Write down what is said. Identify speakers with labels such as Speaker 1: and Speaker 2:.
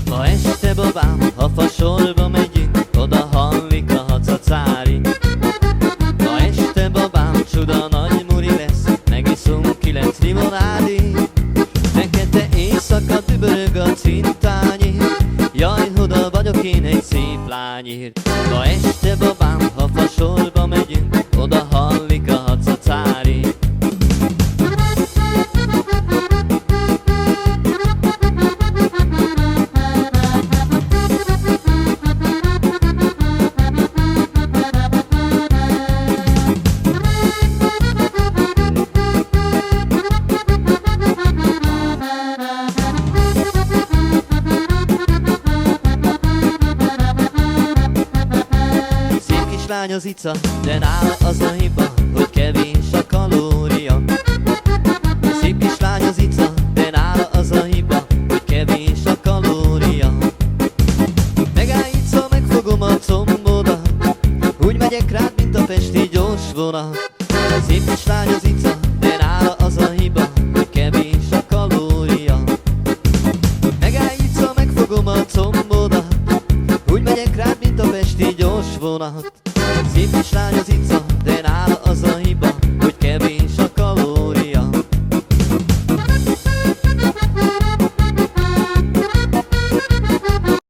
Speaker 1: Ma este babám, ha fasorba megyünk, oda hallik a hacacári. Ma este babám, csuda nagy muri lesz, megiszunk 9 limonádi. Fekete éjszaka dübörög a cintányi, jaj, oda vagyok én egy szép lányért. Ma este babám, ha fasorba megyünk, oda hallik a hacacári. Lány az ica, de nála az a hiba, hogy kevés a kalória. Szép kislány az ica, de nála az a hiba, hogy kevés a kalória. Megáll ica, megfogom a combodat, úgy megyek rád, mint a pesti gyors vonat. Szép kislány az ica, de nála az a hiba, hogy kevés a kalória. Megáll ica, megfogom a combodat,